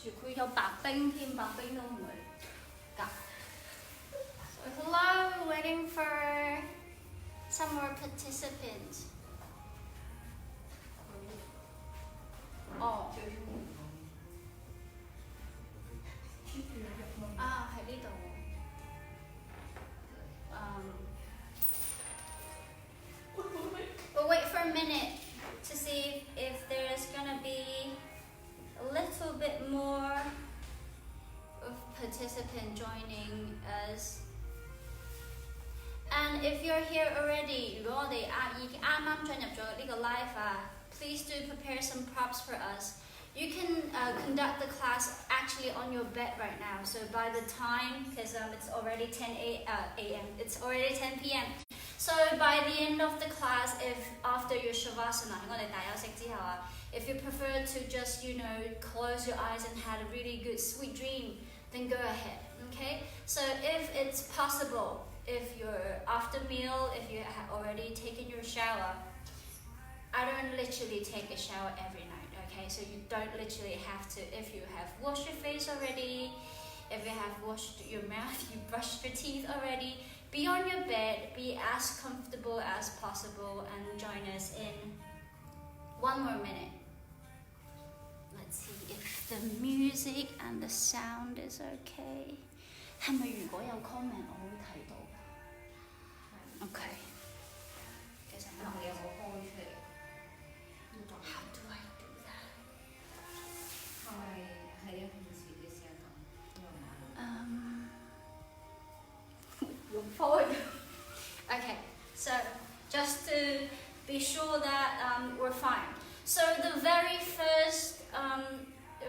住佢有白冰添，白冰都唔會夾。So hello, waiting for some more participants. 哦。啊，喺呢度We'll wait for a minute to see if there's gonna be a little bit more of participant joining us. And if you're here already, 如果我哋已經啱啱進入咗呢個 live please do prepare some props for us. You can conduct the class actually on your bed right now. So by the time, because it's already 10 a.m., it's already 10 p.m. So by the end of the class, if after your shavasana, if you prefer to just, close your eyes and have a really good sweet dream, then go ahead, okay? So if it's possible, if you're after meal, if you have already taken your shower, I don't literally take a shower every night, okay? So you don't literally have to, if you have washed your face already, if you have washed your mouth, you brushed your teeth already, be on your bed, be as comfortable as possible and join us in one more minute. Let's see if the music and the sound is okay. 係咪如果有 comment 我會睇到 ？Okay. 其實我有冇開出嚟 ？How do I do that? 係咪喺平時嘅時候用 forward. Okay. So just to be sure that we're fine. So the very first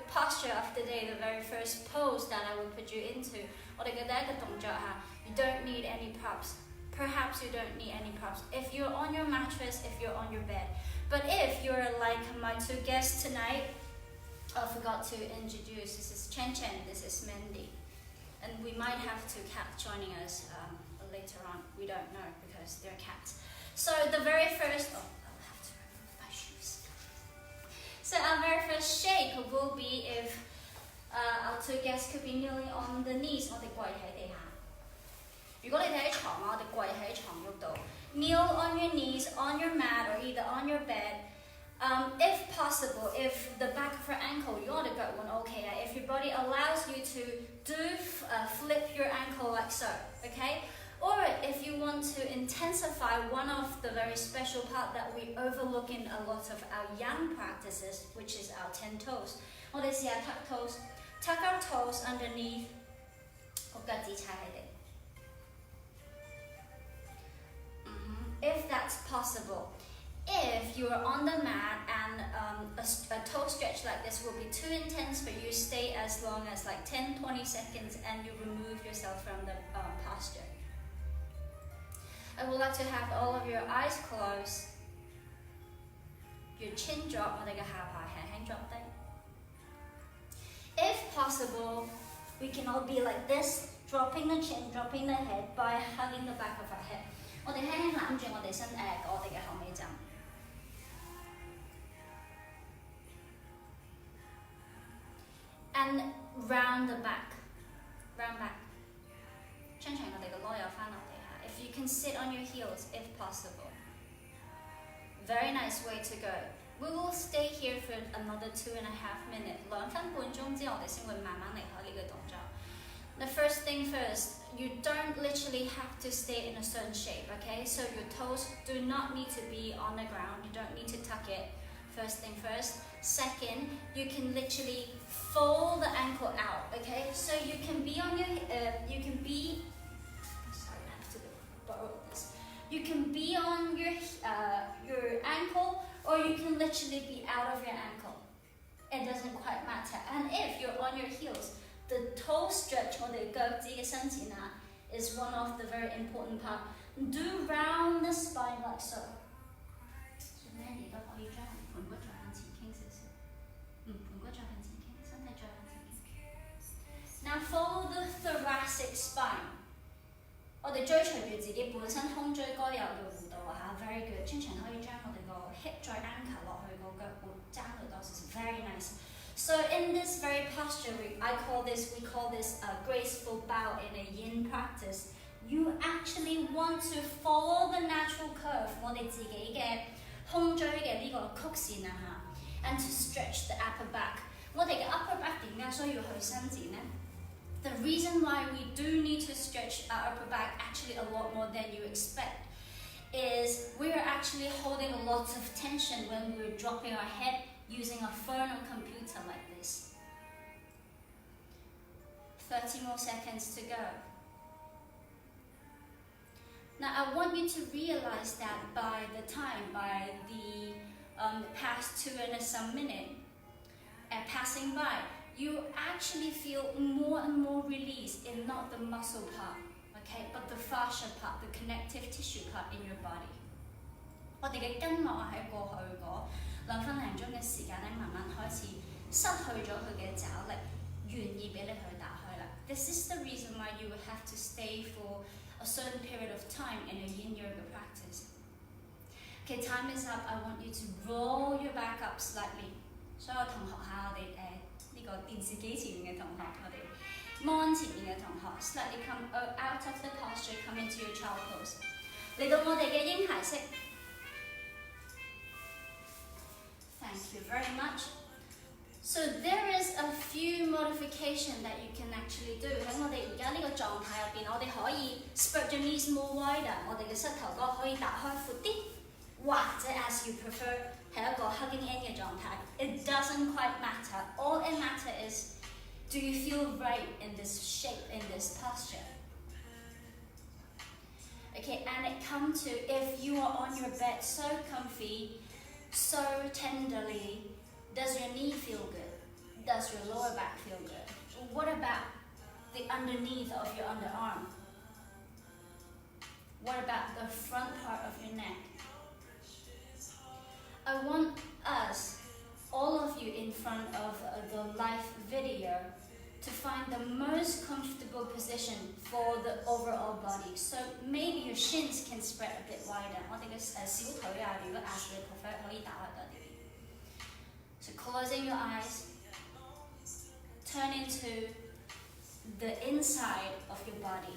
posture of the day, the very first pose that I will put you into, 我哋嘅第一個動作嚇 you don't need any props. Perhaps you don't need any props. If you're on your mattress, if you're on your bed. But if you're like my two guests tonight, I forgot to introduce. This is Chen Chen, this is Mandy. And we might have two cats joining us later on. We don't know because they're cats. So the very first, I'll have to remove my shoes. So our very first shake will be if our two guests could be kneeling on the knees. 我哋跪喺地下。如果你哋喺床我哋跪喺床褥度。Kneel on your knees, on your mat, or either on your bed. If possible, if the back of your ankle, you want to go one, okay, if your body allows you to flip your ankle like so, okay? Or if you want to intensify one of the very special part that we overlook in a lot of our yang practices, which is our 10 toes. 我哋試下 tuck toes, tuck our toes underneath 個腳趾踩喺地。If that's possible. If you're on the mat and a toe stretch like this will be too intense for you, stay as long as like 10-20 seconds and you remove yourself from the posture. I would like to have all of your eyes closed. Your chin drop, 我哋嘅下巴輕輕 drop 低。If possible, we can all be like this, dropping the chin, dropping the head by hugging the back of our head. 我哋輕輕攬住我哋我哋嘅後尾枕。And round the back, round back. 將長我哋嘅籮柚翻落地下。If you can sit on your heels, if possible. Very nice way to go. We will stay here for another 2.5 minutes. 2分半鐘之後，我哋先會慢慢離開呢個動作。The first thing first, you don't literally have to stay in a certain shape, okay? So your toes do not need to be on the ground. You don't need to tuck it. First thing first. Second, you can literally fold the ankle out, okay? So you can be on your, sorry, I have to borrow this. You can be on your ankle, or you can literally be out of your ankle. It doesn't quite matter. And if you're on your heels, the toe stretch, 我哋腳趾嘅伸展is one of the very important part. Do round the spine like so. So Mandy 都可以將盤骨再向前傾少少。盤骨再向前傾，身體再向前傾。Now follow the thoracic spine. 我哋追隨住自己本身胸椎該有嘅弧度Very good. 經常可以將我哋個 hip 再 anchor 落去個腳腕踭度多少少。Very nice. So in this very posture, we call this a graceful bow in a yin practice. You actually want to follow the natural curve， 我哋自己嘅胸椎嘅呢個曲線啊嚇 ，and to stretch the upper back。我哋嘅 upper back 點解需要去伸展呢？ The reason why we do need to stretch our upper back actually a lot more than you expect is we are actually holding a lot of tension when we're dropping our head using a phone or computer like this. 30 more seconds to go. Now I want you to realize that by the past 2 and some minutes passing by, you actually feel more and more release in not the muscle part, okay, but the fascia part, the connective tissue part in your body. 我哋嘅筋膜喺過去嗰2分零鐘嘅時間咧，慢慢開始失去咗佢嘅爪力，願意俾你去打開啦。This is the reason why you would have to stay for a certain period of time in a yin yoga practice. Okay, time is up. I want you to roll your back up slightly. 所有同學下我哋呢個電視機前面嘅同學，我哋 mon 前面嘅同學 slightly come out of the posture, come into your child pose. 嚟到我哋嘅嬰孩式。Thank you very much. So there is a few modifications that you can actually do. 喺我哋而家呢個狀態入邊，我哋可以 spread your knees more wider， 我哋嘅膝頭哥可以打開闊啲，或者 as you prefer 係一個 hugging in 嘅狀態。It doesn't quite matter. All it matters is, do you feel right in this shape, in this posture? Okay, and it comes to if you are on your bed so comfy, so tenderly, does your knee feel good? Does your lower back feel good? What about the underneath of your underarm? What about the front part of your neck? I want us, all of you in front of the live video, to find the most comfortable position for the overall body. So maybe your shins can spread a bit wider. 我哋嘅小腿啊，如果 as you prefer 可以打開多啲。So closing your eyes, turn into the inside of your body.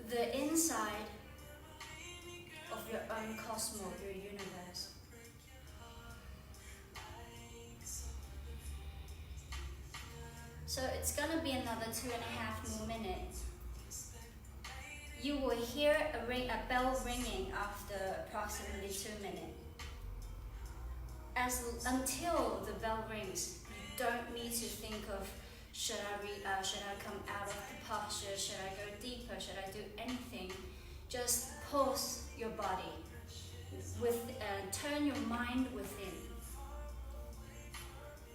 The inside of your own cosmos, your universe. So it's gonna be another 2.5 more minutes. You will hear a bell ringing after approximately 2 minutes. Until the bell rings, you don't need to think of should I come out of the posture, should I go deeper, should I do anything. Just pause your body, turn your mind within.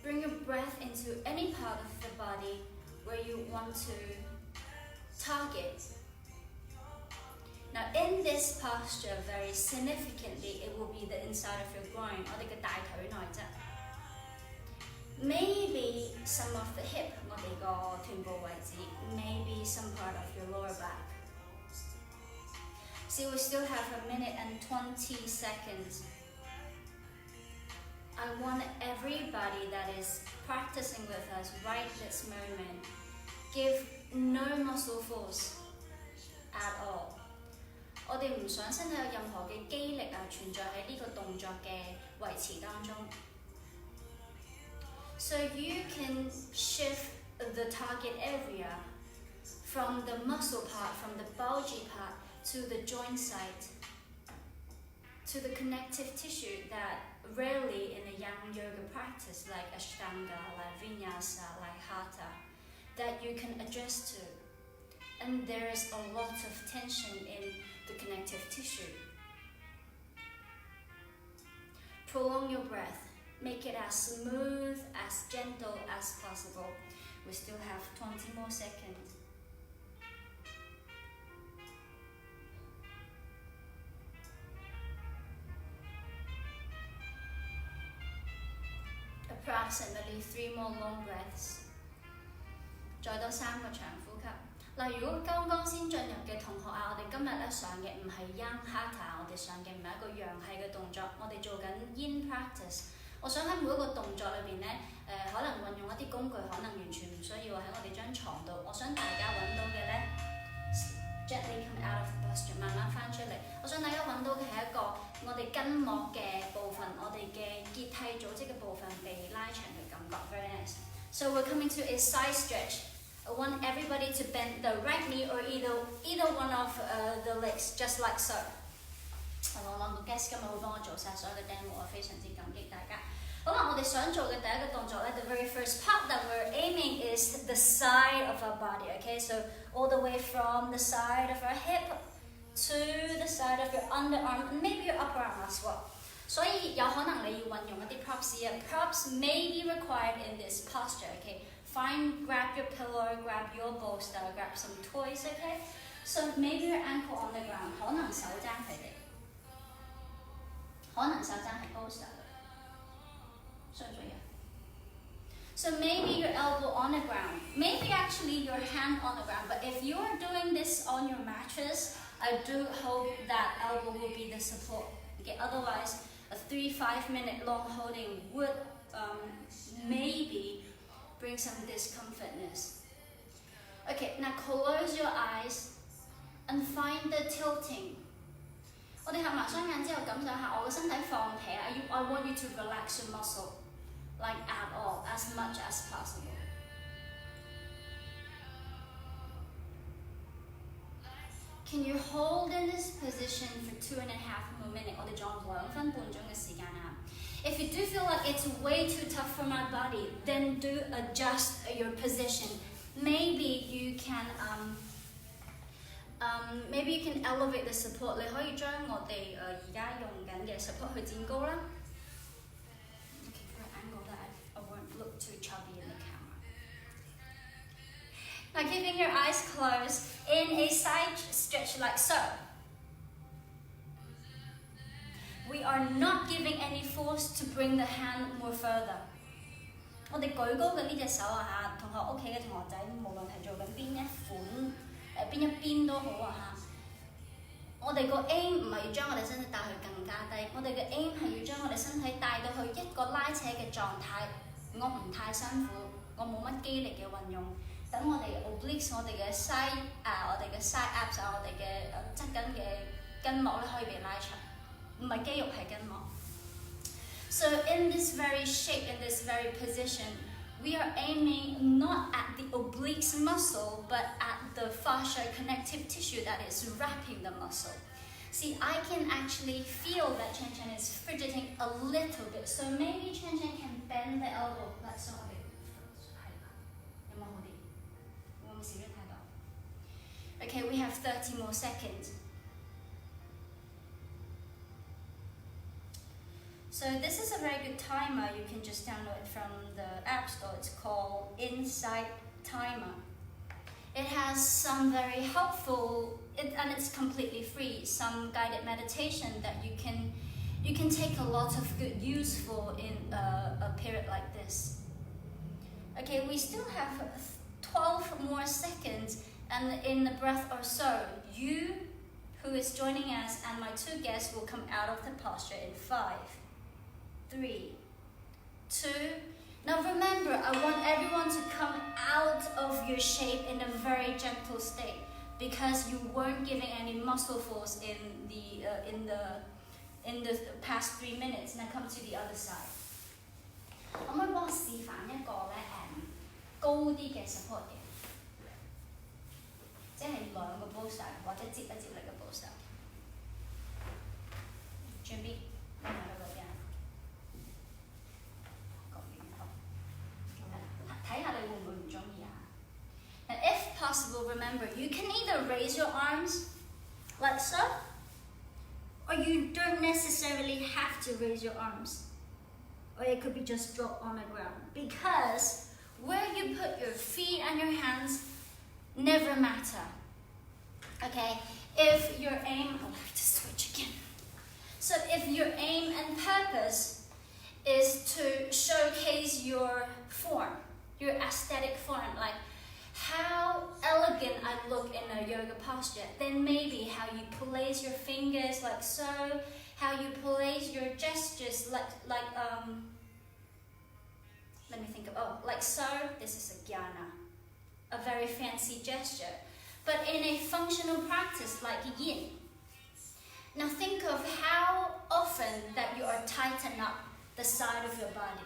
Bring your breath into any part of the body where you want to target. Now in this posture, very significantly, it will be the inside of your groin, 我哋嘅大腿內側。Maybe some of the hip, 我哋個臀部位置 maybe some part of your lower back. So we still have 1 minute and 20 seconds. I want everybody that is practicing with us right this moment, give no muscle force at all. 我哋唔想身體有任何嘅肌力存在喺呢個動作嘅維持當中。So you can shift the target area from the muscle part, from the bulgy part, to the joint site, to the connective tissue that rarely in a yang yoga practice like Ashtanga, like Vinyasa, like Hatha, that you can adjust to. And there is a lot of tension in the connective tissue. Prolong your breath. Make it as smooth, as gentle as possible. We still have 20 more seconds. Approximately 3 more long breaths. 再多3個長呼吸。嗱，如果剛剛先進入嘅同學我哋今日上嘅唔係 Yang Hatha， 我哋上嘅唔係一個陽氣嘅動作，我哋做緊 Yin practice。我想喺每一個動作裏邊咧，可能運用一啲工具，可能完全唔需要喺我哋張床度。我想大家揾到嘅咧 ，gently come out of the posture， 慢慢翻出嚟。我想大家揾到嘅係一個我哋筋膜嘅部分，我哋嘅結締組織嘅部分被拉長嘅感覺。Very nice. So we're coming to a side stretch. I want everybody to bend the right knee or either one of the legs, just like so. 我諗個 guest 今日會幫我做晒所有嘅 demo， 我非常之感激大家。好啦，我哋想做嘅第一個動作咧 ，the very first part that we're aiming is the side of our body. Okay, so all the way from the side of our hip to the side of your underarm and maybe your upper arm as well. 所以有可能你要運用一啲 props 啊 ，props may be required in this posture. Okay, fine, grab your pillow, grab your bolster, grab some toys. Okay, so maybe your ankle on the ground， 可能手踭佢哋，可能手踭係 bolster。So maybe your elbow on the ground, maybe actually your hand on the ground, but if you are doing this on your mattress, I do hope that elbow will be the support. Okay, otherwise a 3-5 minute long holding would maybe bring some discomfortness. Okay, now close your eyes and find the tilting. 我哋合埋雙眼之後，感受下我嘅身體放屁啊 I want you to relax your muscle, like at all, as much as possible. Can you hold in this position for 2.5 more minutes? 我哋仲有2分半鐘嘅時間啊。If you do feel like it's way too tough for my body, then do adjust your position. Maybe you can maybe you can elevate the support. 你可以將我哋而家用緊嘅 support 去墊高啦。Okay, for an angle that I won't look too chubby in the camera. Now keeping your eyes closed in a side stretch like so. We are not giving any force to bring the hand more further. 我哋舉高嘅呢隻手啊嚇，同學屋企嘅同學仔，無論係做緊邊一款邊一邊都好啊嚇。我哋個 aim 唔係要將我哋身體帶去更加低，我哋嘅 aim 係要將我哋身體帶到去一個拉扯嘅狀態。我唔太辛苦，我冇乜肌力嘅運用。等我哋 obliques 我哋嘅 side 我哋嘅 side abs 我哋嘅側緊嘅筋膜咧可以被拉長，唔係肌肉係筋膜。So in this very shape, in this very position, we are aiming not at the obliques muscle, but at the fascia connective tissue that is wrapping the muscle. See, I can actually feel that Chen Chen is fidgeting a little bit, so maybe Chen Chen can bend the elbow. Let's not Okay, we have 30 more seconds. So this is a very good timer. You can just download it from the App Store. It's called Insight Timer. It has some very helpful, and it's completely free, some guided meditation that you can take a lot of good use for in a period like this. Okay, we still have 12 more seconds, and in a breath or so, you who is joining us and my two guests will come out of the posture in 5, 3, 2. Now remember, I want everyone to come out of your shape in a very gentle state because you weren't giving any muscle force in the past 3 minutes. Now come to the other side. 可唔可以幫我示範一個咧高啲嘅 support 嘅，即係兩個 bolster 或者接一接力嘅 bolster。準備，另外嗰邊。睇下你會唔會唔中意啊？ And if possible, remember you can either raise your arms like so, or you don't necessarily have to raise your arms, or it could be just drop on the ground. Because where you put your feet and your hands never matter. Okay, if your aim, I'll have to switch again. So if your aim and purpose is to showcase your form, your aesthetic form, like how elegant I look in a yoga posture, then maybe how you place your fingers like so, how you place your gestures like let me think of, like so, this is a gyana, a very fancy gesture. But in a functional practice like yin, now think of how often that you are tightening up the side of your body.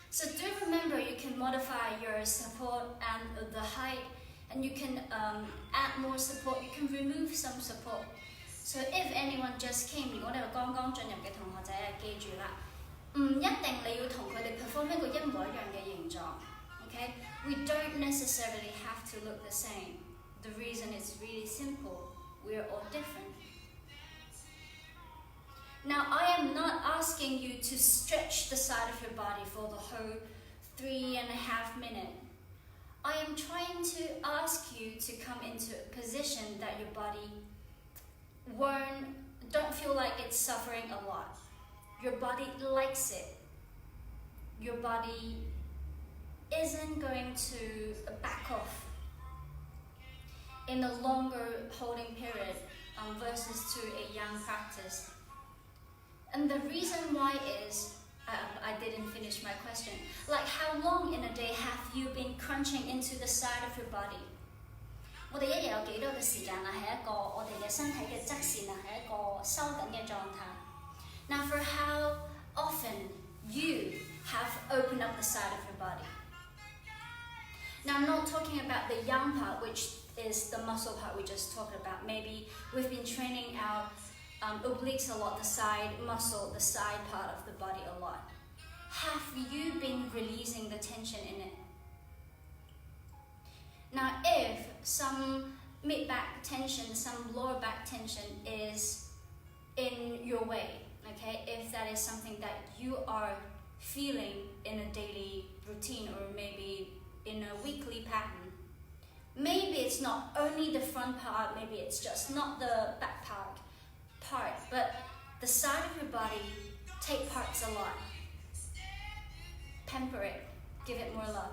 So do remember you can modify your support and the height, and you can add more support, you can remove some support. So if anyone just came, 如果你係剛剛進入嘅同學仔啊，記住啦，唔一定你要同佢哋 perform 一個一模一樣嘅形狀。Okay? We don't necessarily have to look the same. The reason is really simple. We are all different. Now, I am not asking you to stretch the side of your body for the whole 3.5 minutes. I am trying to ask you to come into a position that your body don't feel like it's suffering a lot. Your body likes it. Your body isn't going to back off in a longer holding period versus to a young practice. And the reason why is, I didn't finish my question, like how long in a day have you been crunching into the side of your body? 我哋一日有幾多嘅時間啊？係一個我哋嘅身體嘅側線啊，係一個收緊嘅狀態。Now for how often you have opened up the side of your body. Now I'm not talking about the yang part, which is the muscle part we just talked about. Maybe we've been training our obliques a lot, the side muscle, the side part of the body a lot. Have you been releasing the tension in it? Now if some mid-back tension, some lower back tension is in your way, okay, if that is something that you are feeling in a daily routine or maybe in a weekly pattern, maybe it's not only the front part, maybe it's just not the back part, but the side of your body take parts a lot. Pamper it, give it more love.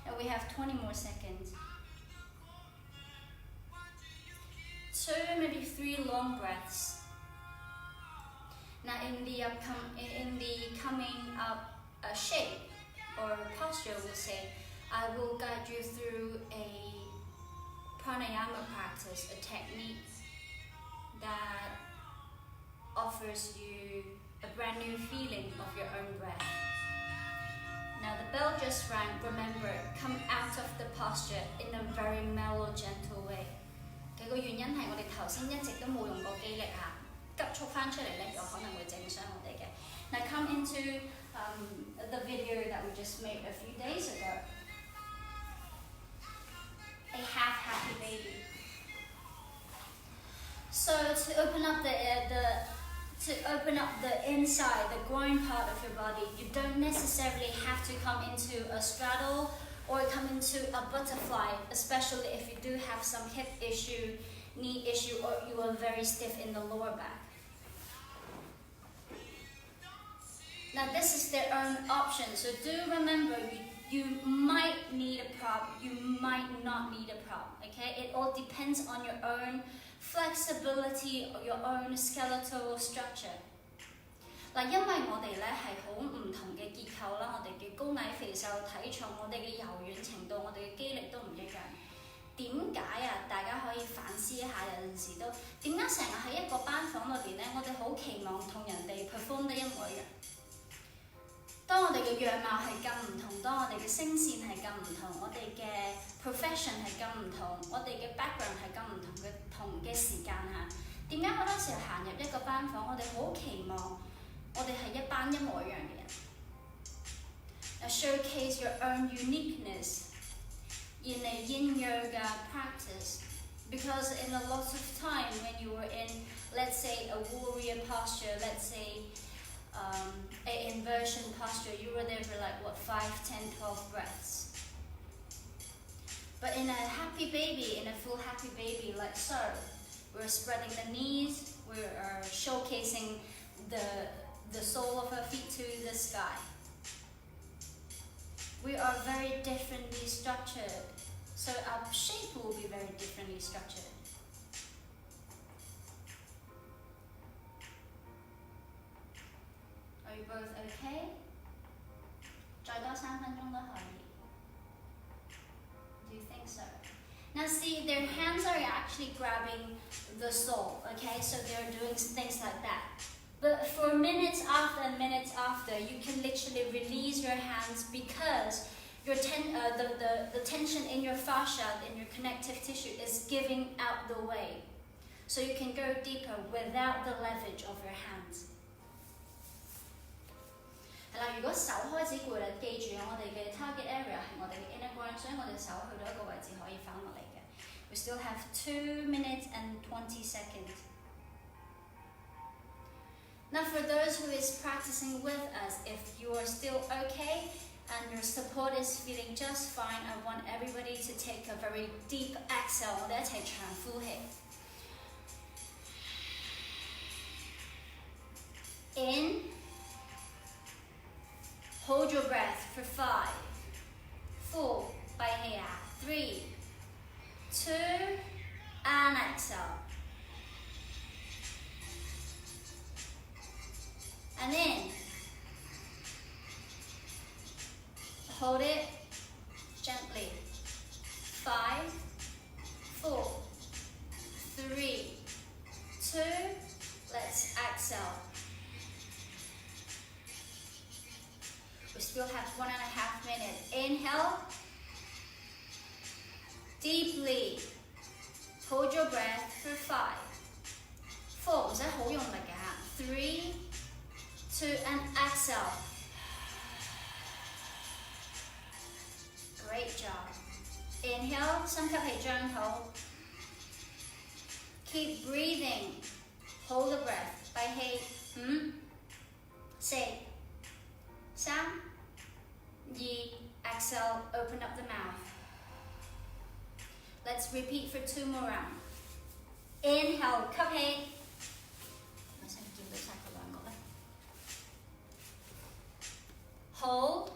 Now we have 20 more seconds. 2, maybe 3 long breaths. Now in the coming up shape or posture, we'll say, I will guide you through a pranayama practice, a technique that offers you a brand new feeling of your own breath. Now the bell just rang, remember, come out of the posture in a very mellow, gentle way. 嘅個原因係我哋頭先一直都冇用過肌力啊，急速翻出嚟咧，有可能會整傷我哋嘅。Now come into the video that we just made a few days ago. A half happy baby. So to open up the inside, the groin part of your body, you don't necessarily have to come into a straddle or come into a butterfly, especially if you do have some hip issue, knee issue, or you are very stiff in the lower back. Now this is their own option, so do remember you might need a prop, you might not need a prop, okay? It all depends on your own flexibility, or your own skeletal structure. 嗱，因為我哋咧係好唔同嘅結構啦，我哋嘅高矮肥瘦體重，我哋嘅柔軟程度，我哋嘅肌力都唔一樣。點解啊？大家可以反思一下，有陣時都點解成日喺一個班房裏邊咧，我哋好期望同人哋 perform 得一模一樣。當我哋嘅樣貌係咁唔同，當我哋嘅聲線係咁唔同，我哋嘅 profession 係咁唔同，我哋嘅 background 係咁唔同嘅時間下，點解好多時候行入一個班房，我哋好期望我哋係一班一模一樣嘅人。Now showcase your own uniqueness in a yin yoga practice, because in a lot of time when you were in, let's say, a warrior posture, let's say a inversion posture, you were there for like what, 5, 10, 12 breaths. But in a happy baby, in a full happy baby like so, we're spreading the knees, we are showcasing the sole of our feet to the sky. We are very differently structured, so our shape will be very differently structured. you both okay? 再多3分鐘都可以。Do you think so? Now see, their hands are actually grabbing the sole, okay? So they're doing things like that. But for minutes after and minutes after, you can literally release your hands because your the tension in your fascia, in your connective tissue is giving out the way. So you can go deeper without the leverage of your hands. 係啦，如果手開始攰啦，記住我哋嘅 target area 係我哋嘅 inner groin，所以我哋手去到一個位置可以翻落嚟嘅。We still have 2 minutes and 20 seconds. Now for those who is practicing with us, if you are still okay and your support is feeling just fine, I want everybody to take a very deep exhale. 我哋一齊長呼氣。In, hold your breath for 5, 4, 閉氣啊 3, 2, and exhale. And in, hold it gently. 5, 4, 3, 2, let's exhale. We still have 1.5 minutes. Inhale, deeply. Hold your breath for 5, 4, 唔使好用力㗎 3, 2, and exhale. Great job. Inhale, 深吸氣張肚 Keep breathing. Hold the breath. 閉氣5, 4, 3, 2, exhale, open up the mouth. Let's repeat for 2 more rounds. Inhale, 吸氣。我先見到晒佢兩個咧。Hold.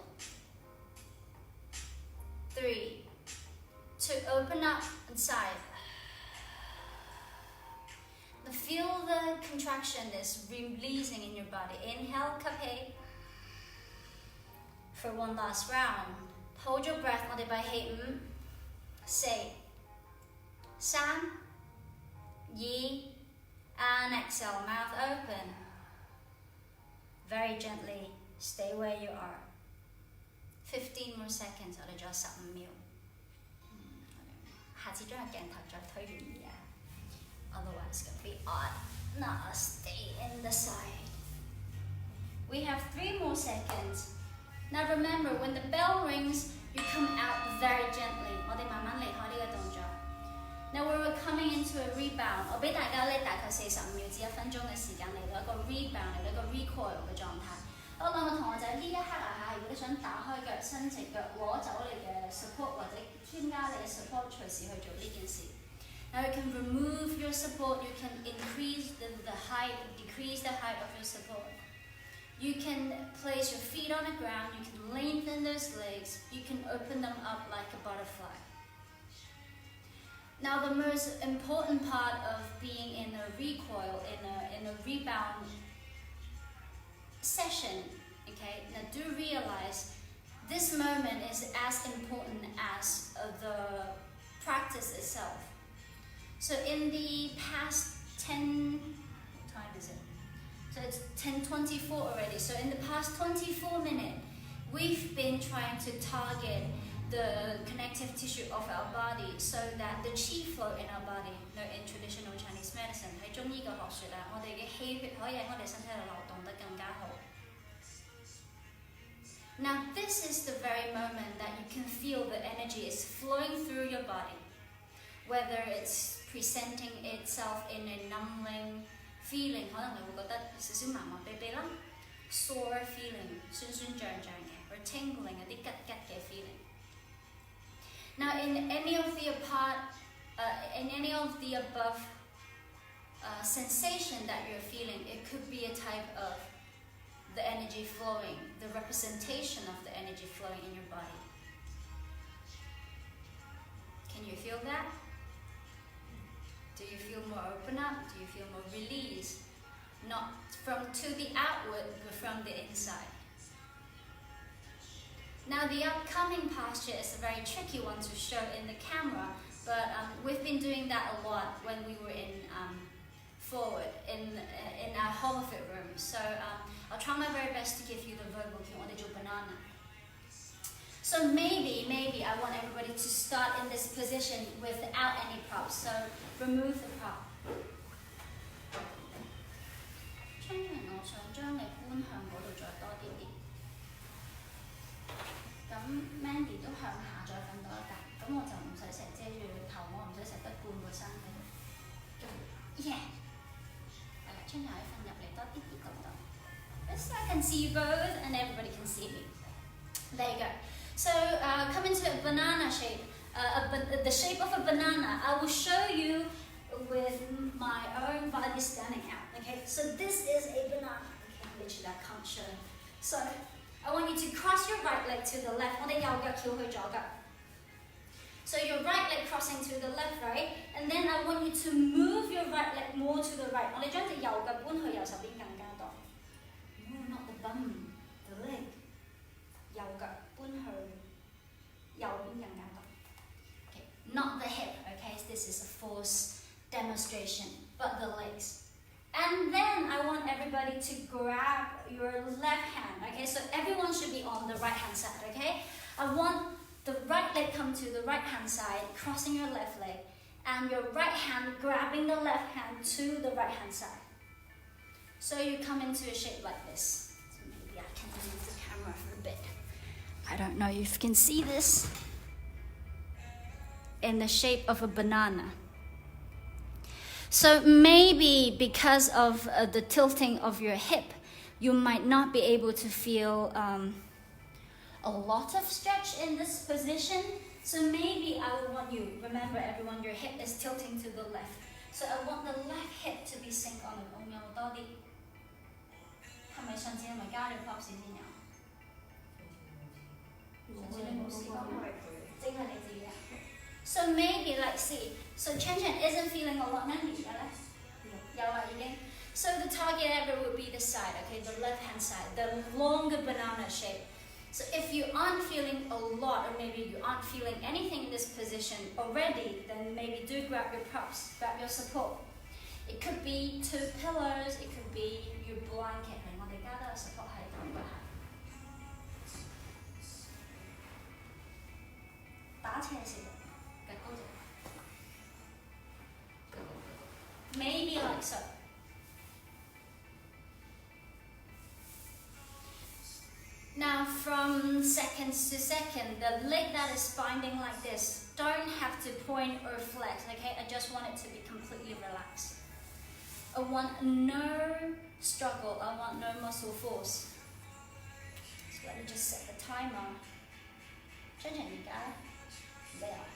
3, 2, open up and sigh. Now feel the contraction is releasing in your body. Inhale, 吸氣。For one last round, hold your breath. 我哋閉氣5, 4, 3, 2, and exhale. Mouth open. Very gently, stay where you are. 15 more seconds. 我哋仲有15秒。下次將個鏡頭再推遠啲啊 ，otherwise it's gonna be odd. Now stay in the side. We have 3 more seconds. Now remember, when the bell rings, you come out very gently. 我哋慢慢離開呢個動作。Now we're coming into a rebound. 我俾大家咧大概45秒至1分鐘嘅時間嚟到一個 rebound， 嚟到一個 recoil 嘅狀態。我兩個同學仔呢一刻啊嚇，如果你想打開腳、伸直腳，攞走你嘅 support 或者添加你嘅 support， 隨時去做呢件事。Now you can remove your support. You can increase the height, decrease the height of your support. You can place your feet on the ground, you can lengthen those legs, you can open them up like a butterfly. Now the most important part of being in a recoil, in a rebound session, okay, now do realize this moment is as important as the practice itself. So in the past 10, what time is it? So it's 10:24 already. So in the past 24 minutes, we've been trying to target the connective tissue of our body so that the qi flow in our body. No, in traditional Chinese medicine, 喺中醫嘅學説啊，我哋嘅氣血可以喺我哋身體度流動得更加好。Now this is the very moment that you can feel the energy is flowing through your body, whether it's presenting itself in a numbing feeling， 可能你會覺得少少麻麻痹痹啦 ，sore feeling， 酸酸脹脹嘅 ，or tingling 有啲吉吉嘅 feeling。Now in any of the above sensation that you're feeling, it could be a type of the energy flowing, the representation of the energy flowing in your body. Can you feel that? Do you feel more open up? Do you feel more release? not from to the outward, but from the inside. Now the upcoming posture is a very tricky one to show in the camera, but we've been doing that a lot when we were in forward in our whole fit room. So I'll try my very best to give you the verbal cue on the banana. So maybe I want everybody to start in this position without any props. So remove the prop. Mandy 都向下再瞓多一格，咁我就唔使成日遮住頭，我唔使成日得半個身喺度。Yeah， 係啦，春夏可以瞓入嚟多啲啲嗰度。Yes, I can see you both, and everybody can see me. There you go. So come into a banana shape, the shape of a banana. I will show you with my own body standing out. Okay, so this is a banana. Okay, literally I can't show. So I want you to cross your right leg to the left. So your right leg crossing to the left, right? And then I want you to move your right leg more to the right. No, not the bum, the leg. Okay, not the hip, okay? This is a force demonstration, but the legs. And then I want everybody to grab your left hand, okay? So everyone should be on the right hand side, okay? I want the right leg come to the right hand side, crossing your left leg, and your right hand grabbing the left hand to the right hand side. So you come into a shape like this. So maybe I can move the camera for a bit. I don't know if you can see this. In the shape of a banana. So maybe because of the tilting of your hip, you might not be able to feel a lot of stretch in this position. So maybe I would want you, remember everyone, your hip is tilting to the left. So I want the left hip to be synced on the body. So maybe, like, see, so Chen Chen isn't feeling a lot. So the target area would be the side, okay, the left hand side, the longer banana shape. So if you aren't feeling a lot, or maybe you aren't feeling anything in this position already, then maybe do grab your props, grab your support. It could be 2 pillows, it could be your blanket. Maybe like so. Now from seconds to second, the leg that is binding like this don't have to point or flex, okay? I just want it to be completely relaxed. I want no struggle, I want no muscle force. So let me just set the timer. There.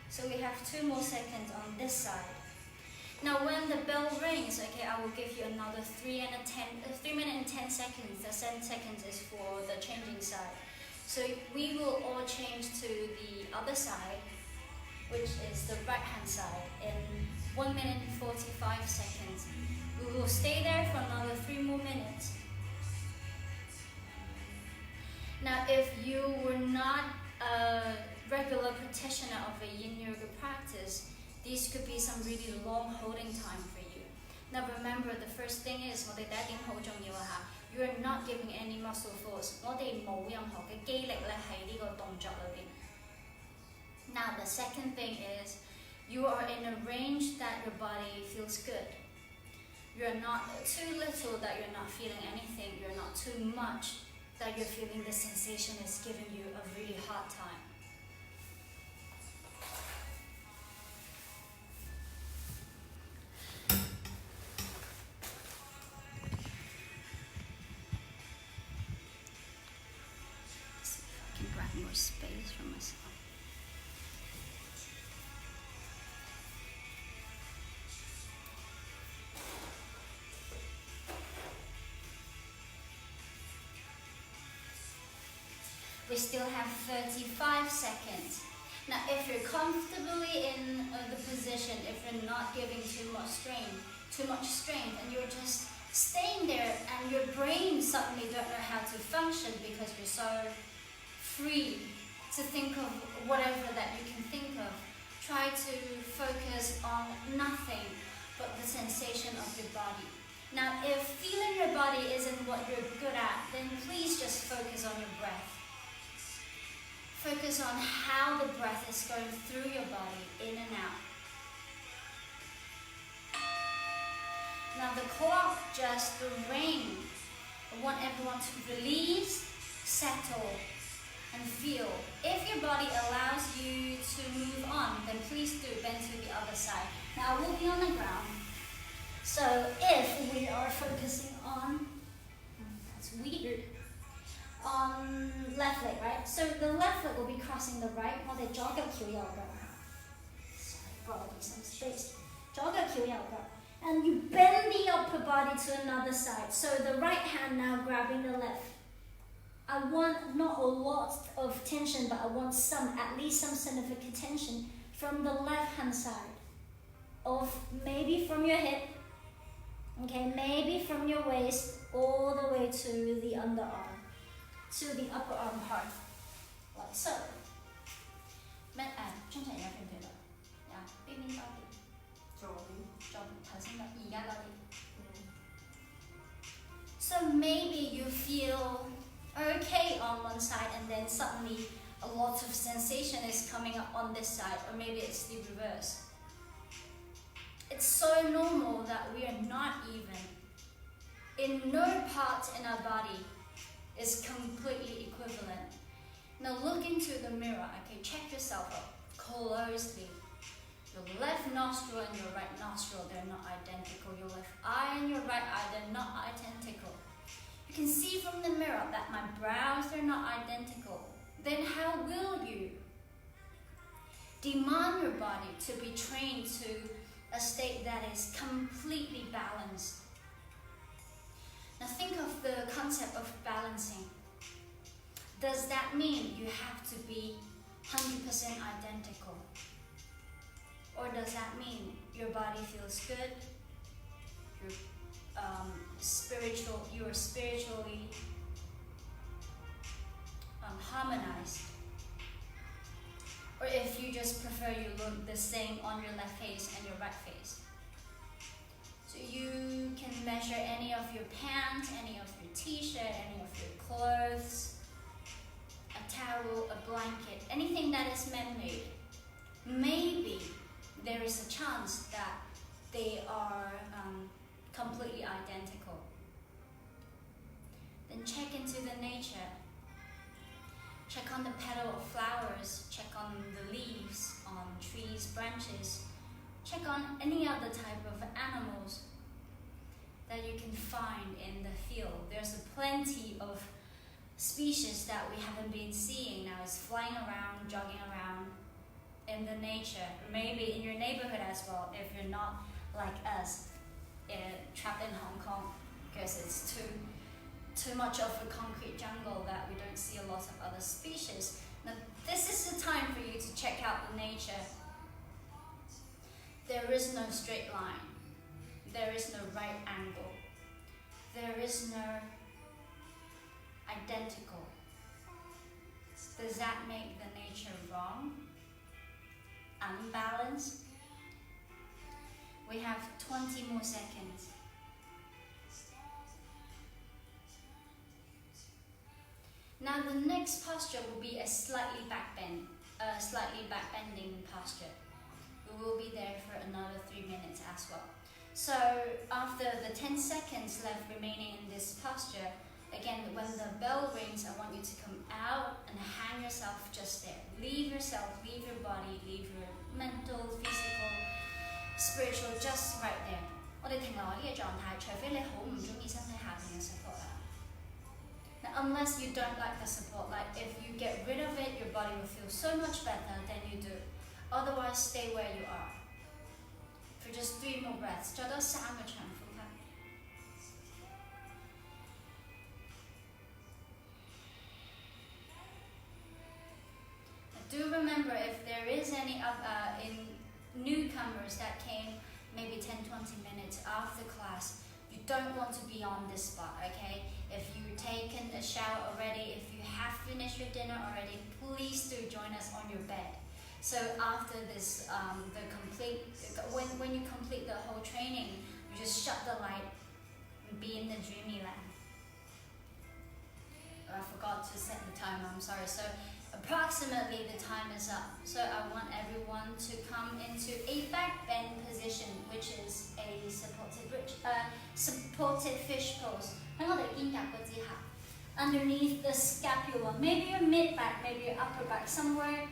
So we have 2 more seconds on this side. Now when the bell rings, okay, I will give you another 3 minutes and 10 seconds. The 10 seconds is for the changing side. So we will all change to the other side, which is the right hand side, in 1 minute and 45 seconds. We will stay there for another 3 more minutes. Now if you were not a regular practitioner of a yin yoga practice, these could be some really long holding time for you. Now remember, the first thing is, you are not giving any muscle force. Now the second thing is, you are in a range that your body feels good. You're not too little that you're not feeling anything. You're not too much that you're feeling the sensation is giving you a really hard time. See if I can grab more space for myself. We still have 35 seconds. Now if you're comfortably in the position, if you're not giving too much strain, too much strain, and you're just staying there, and your brain suddenly don't know how to function because you're so free to think of whatever that you can think of. Try to focus on nothing but the sensation of your body. Now, if feeling your body isn't what you're good at, then please just focus on your breath. Focus on how the breath is going through your body, in and out. Now the clock, just the rain. I want everyone to release, settle, and feel. If your body allows you to move on, then please do bend to the other side. Now we'll be on the ground. So if we are focusing on, that's weird, on left leg, right? So the left leg will be crossing the right. 我哋左腳翹右腳。Probably some space. 左腳翹右腳。And you bend the upper body to another side. So the right hand now grabbing the left. I want not a lot of tension, but I want some, at least some significant tension from the left hand side. Of maybe from your hip, okay, maybe from your waist all the way to the underarm, to the upper arm part, like so. 中層有冇對到？有，邊邊多啲？左邊，頭先而家多啲。So maybe you feel okay on one side, and then suddenly a lot of sensation is coming up on this side, or maybe it's the reverse. It's so normal that we are not even. In no part in our body is completely equivalent. Now look into the mirror, okay, check yourself out closely. Your left nostril and your right nostril, they're not identical. Your left eye and your right eye, they're not identical. You can see from the mirror that my brows, they're not identical. Then how will you demand your body to be trained to a state that is completely balanced? Now think of the concept of balancing. Does that mean you have to be 100% identical? Or does that mean your body feels good, you're spiritually harmonized? Or if you just prefer you look the same on your left face and your right face. So you can measure any of your pants, any of your t-shirt, any of your clothes, a towel, a blanket, anything that is man-made. Maybe there is a chance that they are completely identical. Then check into the nature. Check on the petal of flowers, check on the leaves, on trees, branches. Check on any other type of animals that you can find in the field. There's plenty of species that we haven't been seeing now. It's flying around, jogging around in the nature. Maybe in your neighborhood as well, if you're not like us, trapped in Hong Kong, because it's too much of a concrete jungle that we don't see a lot of other species. Now, this is the time for you to check out the nature. There is no straight line. There is no right angle. There is no identical. Does that make the nature wrong? Unbalanced? We have 20 more seconds. Now the next posture will be a slightly backbending posture. We will be there for another 3 minutes as well. So after the 10 seconds left remaining in this posture, again, when the bell rings, I want you to come out and hang yourself just there. Leave yourself, leave your body, leave your mental, physical, spiritual, just right there. 我哋停留喺呢個狀態，除非你好唔中意身體下邊嘅 support 啦。Now, unless you don't like the support, like if you get rid of it, your body will feel so much better than you do. Otherwise, stay where you are. For just 3 more breaths. 再多3個長呼吸。Do remember, if there is any newcomers that came maybe 10-20 minutes after class. You don't want to be on this spot, okay? If you've taken a shower already, if you have finished your dinner already, please do join us on your bed. So after this, when you complete the whole training, you just shut the light and be in the dreamy land. I forgot to set the timer, I'm sorry. So approximately the time is up. So I want everyone to come into a back bend position, which is a supported fish pose. Underneath the scapula, maybe your mid back, maybe your upper back, somewhere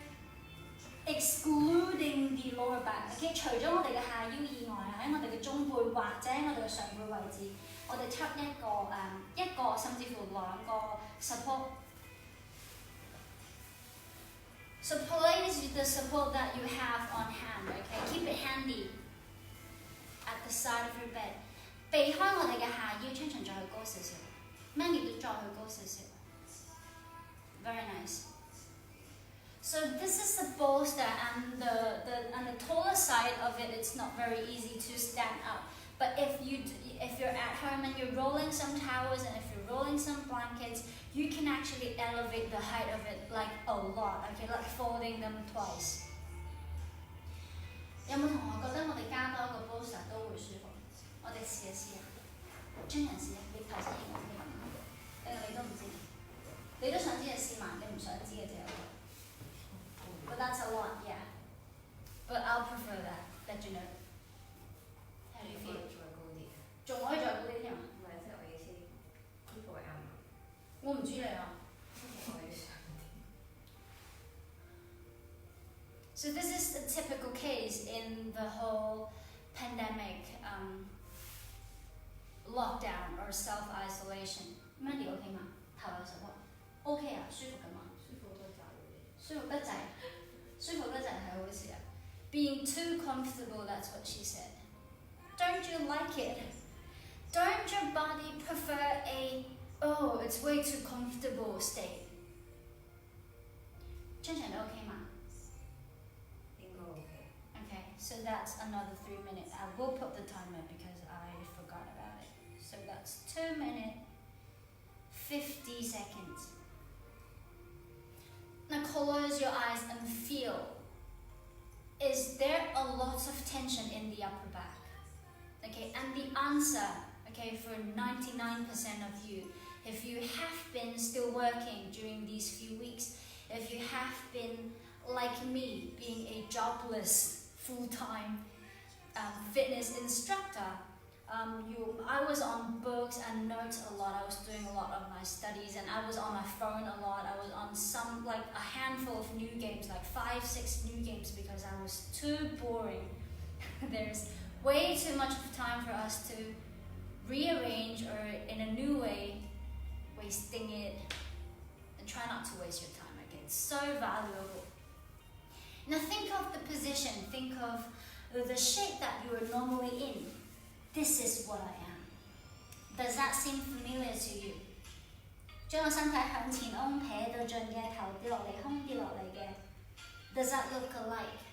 excluding the lower back. Okay， 除咗我哋嘅下腰以外，喺我哋嘅中背或者我哋嘅上背位置，我哋插一個甚至乎兩個 support。So place the support that you have on hand. Okay, keep it handy at the side of your bed. 避開我哋嘅下腰，將長再去高少少 ，Mandy 都再去高少少。Very nice. So this is the bolster, and the taller side of it, it's not very easy to stand up. But if you're at home and you're rolling some towels and if you're rolling some blankets, you can actually elevate the height of it like a lot. Okay, like folding them twice. 有冇同學覺得我哋加多一個 bolster 都會舒服？我哋試一試啊！張人試啊！你頭先應該咁，定係你都唔知？你都想知就試埋，你唔想知嘅就有個。But that's a lot, yeah. But I'll prefer that. Let you know. How do you feel? 仲可以再高啲添啊？唔係，即係我意思，呢個位啱唔啱？我唔知你啊。So this is a typical case in the whole pandemic lockdown or self-isolation. Mandy OK 嗎？頭有實喎。OK 啊，舒服㗎嘛？舒服得滯，舒服得滯係好事啊。Being too comfortable, that's what she said. Don't you like it? Don't your body prefer oh, it's way too comfortable state? 正常都 OK 嗎？應該 OK. Okay, so that's another 3 minutes. I will put the timer because I forgot about it. So that's 2 minutes, 50 seconds. Now close your eyes and feel. Is there a lot of tension in the upper back? Okay, and the answer, okay, for 99% of you, if you have been still working during these few weeks, if you have been like me, being a jobless full-time fitness instructor, I was on books and notes a lot. I was doing a lot of my studies, and I was on my phone a lot. I was on a handful of new games, like 5-6 new games, because I was too boring. There's way too much of time for us to rearrange or in a new way, wasting it, and try not to waste your time again. It's so valuable. Now think of the position, think of the shape that you are normally in. This is what I am. Does that seem familiar to you? 將個身體向前拱，撇到盡嘅，頭跌落嚟，胸跌落嚟嘅。Does that look alike?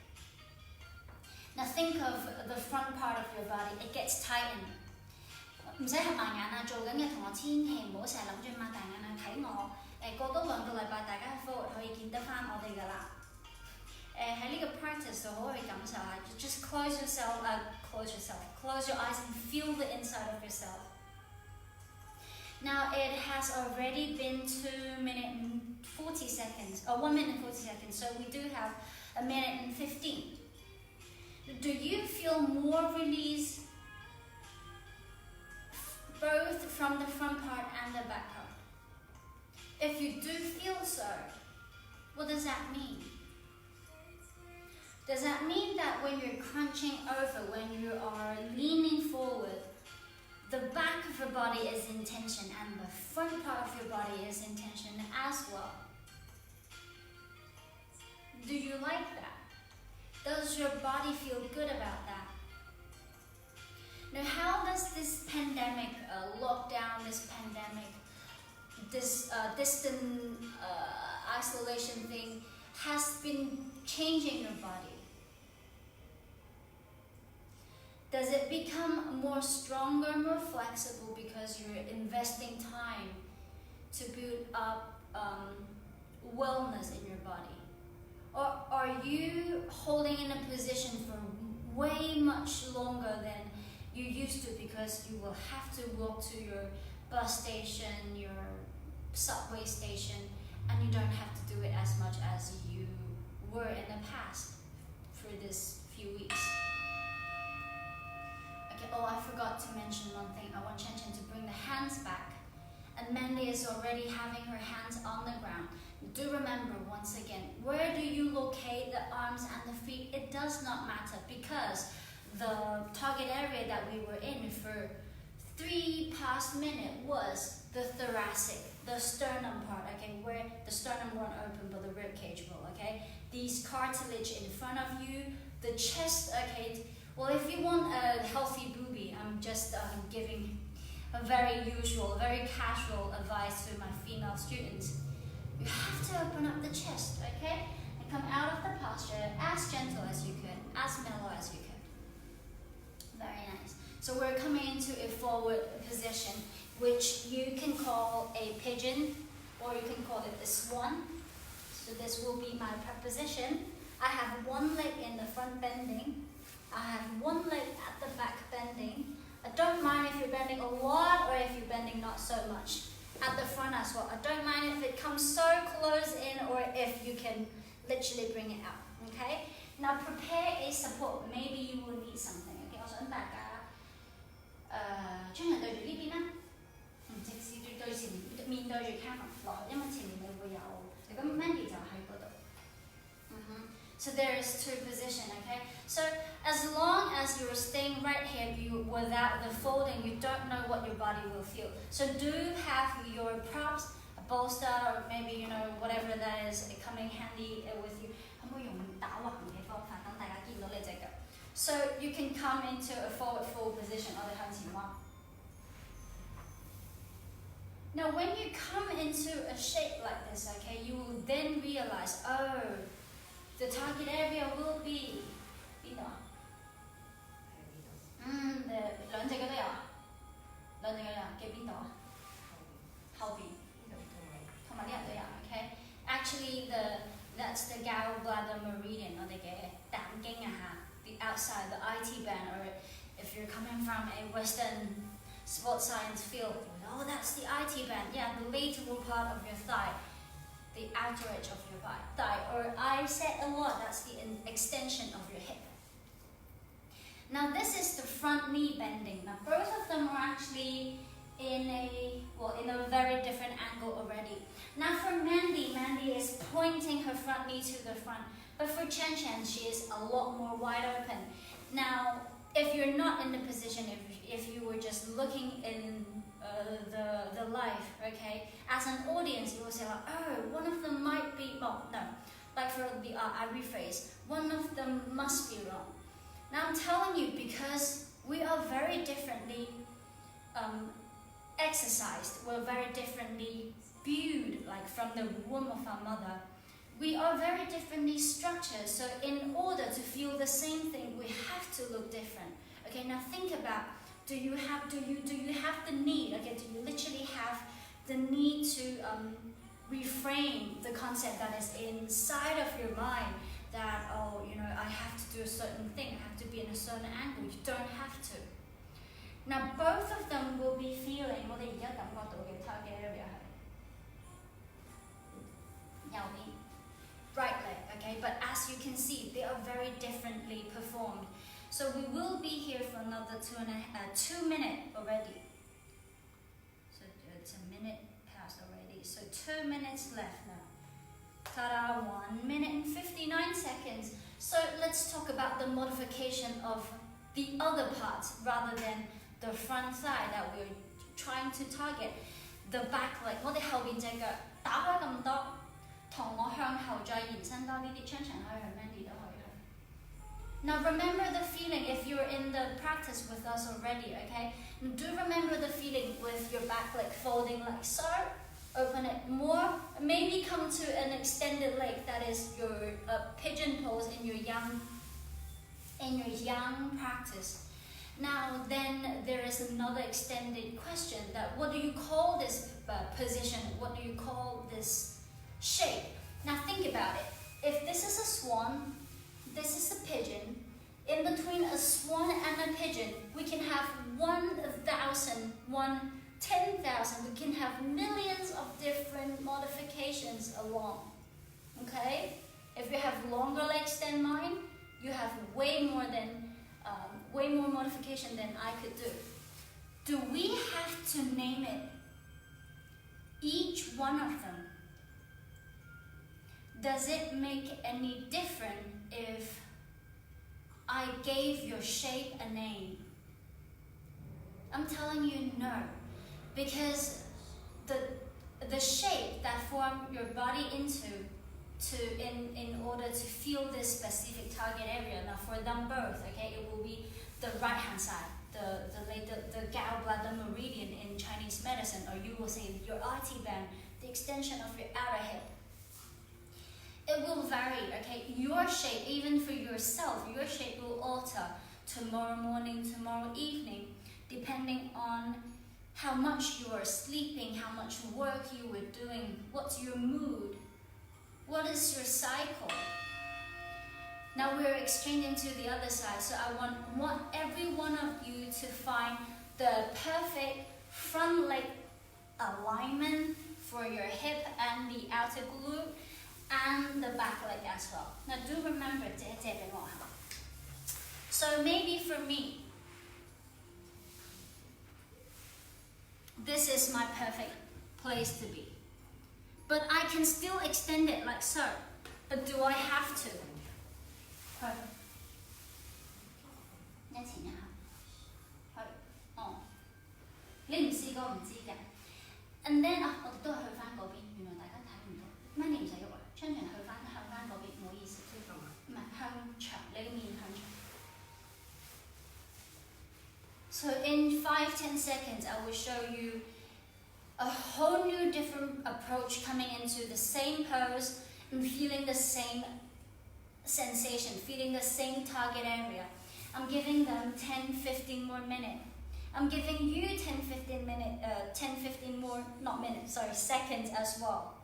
Now think of the front part of your body. It gets tightened. 唔使合埋眼啊！做緊嘅同學千祈唔好成日諗住擘大眼啊！睇我過多2個禮拜，大家 forward 可以見得翻我哋㗎啦。喺呢個 practice 度好去感受下 ，just close your eyes and feel the inside of yourself. Now it has already been 2 minutes and 40 seconds, or 1 minute and 40 seconds. So we do have 1 minute and 15. Do you feel more release, both from the front part and the back part? If you do feel so, what does that mean? Does that mean that when you're crunching over, when you are leaning forward, the back of your body is in tension and the front part of your body is in tension as well? Do you like that? Does your body feel good about that? Now, how does this pandemic, lockdown, this pandemic, this distant isolation thing has been changing your body? Does it become more stronger, more flexible because you're investing time to build up wellness in your body? Or are you holding in a position for way much longer than you used to because you will have to walk to your bus station, your subway station, and you don't have to do it as much as you were in the past for this few weeks? Okay, oh, I forgot to mention one thing. I want Chen Chen to bring the hands back. And Mandy is already having her hands on the ground. Do remember, once again, where do you locate the arms and the feet? It does not matter, because the target area that we were in for 3 past minutes was the thoracic, the sternum part, okay, where the sternum won't open but the rib cage will, okay? These cartilage in front of you, the chest, okay. Well, if you want a healthy booby, I'm just giving a very usual, very casual advice to my female students. You have to open up the chest, okay? And come out of the posture as gentle as you could, as mellow as you could. Very nice. So we're coming into a forward position, which you can call a pigeon, or you can call it a swan. So this will be my prep position. I have one leg in the front bending. I have one leg at the back bending. I don't mind if you're bending a lot or if you're bending not so much. At the front as well. I don't mind if it comes so close in or if you can literally bring it out. Okay? Now prepare a support. Maybe you will need something. Okay? 我想大家將人對住呢邊啦，唔直視住對前面對住 camera 落去，因為前面你會有咁 Mandy 就喺嗰度。So there is 2 positions, okay? So as long as you're staying right here without the folding, you don't know what your body will feel. So do have your props, a bolster, or maybe, you know, whatever that is coming handy with you. So you can come into a forward fold position. Now when you come into a shape like this, okay, you will then realize, oh, the target area will be 邊度啊？兩隻腳都有啊？兩隻腳有嘅邊度啊？後邊，同埋呢人都有 ，OK。Actually, that's the gallbladder meridian 我哋嘅膽經啊嚇 the outside, the IT band, or if you're coming from a Western sports science field, oh, that's the IT band. Yeah, the lateral part of your thigh. The outer edge of your thigh, or I said a lot, that's the extension of your hip. Now this is the front knee bending. Now both of them are actually in a very different angle already. Now for Mandy is pointing her front knee to the front, but for Chen Chen, she is a lot more wide open. Now, if you're not in the position, if you were just looking in the live, okay, as an audience, you will say like, oh, one of them might be, well, no, like for the, I rephrase, one of them must be wrong. Now I'm telling you, because we are very differently exercised, we're very differently viewed, like from the womb of our mother. We are very differently structured, so in order to feel the same thing, we have to look different. Okay, now think about, do you have the need, okay, do you literally have the need to reframe the concept that is inside of your mind that, oh, you know, I have to do a certain thing, I have to be in a certain angle. You don't have to. Now both of them will be feeling, 我哋而家感覺到嘅 target area 係右邊 right leg, okay, but as you can see, they are very differently performed. So we will be here for another 2 minutes already. So it's a minute past already. So 2 minutes left now. Ta-da, 1 minute and 59 seconds. So let's talk about the modification of the other parts rather than the front side that we're trying to target. The back leg, 我哋後邊隻腳打開咁多，同我向後再延伸多啲啲，張長可以去 Mandy 都可以去。Now remember the feeling if you're in the practice with us already, okay? Do remember the feeling with your back leg folding like so. Open it more. Maybe come to an extended leg, that is your pigeon pose in your young practice. Now then there is another extended question that what do you call this position? What do you call this shape? Now think about it. If this is a swan, this is a pigeon, in between a swan and a pigeon, we can have 1,000, 10,000, we can have millions of different modifications along. Okay? If you have longer legs than mine, you have way more modification than I could do. Do we have to name it? Each one of them. Does it make any difference if I gave your shape a name? I'm telling you no, because the shape that form your body into in order to feel this specific target area. Now for them both, okay, it will be the right hand side, the gallbladder meridian in Chinese medicine, or you will say your IT band, the extension of your outer hip. It will vary, okay? Your shape, even for yourself, your shape will alter tomorrow morning, tomorrow evening, depending on how much you are sleeping, how much work you were doing, what's your mood, what is your cycle. Now we're exchanging to the other side, so I want every one of you to find the perfect front leg alignment for your hip and the outer glute, and the back leg as well. Now do remember, so maybe for me, this is my perfect place to be. But I can still extend it like so. But do I have to? Perfect. And then 我都係去返嗰邊，原來大家睇唔到。Manny 唔使喐啦，向返嗰邊，唔好意思。唔係向牆，你個面向牆。So in 5-10 seconds, I will show you a whole new different approach coming into the same pose and feeling the same sensation, feeling the same target area. I'm giving them 10-15 more minutes. I'm giving you 10-15 more, not minutes, sorry, seconds as well.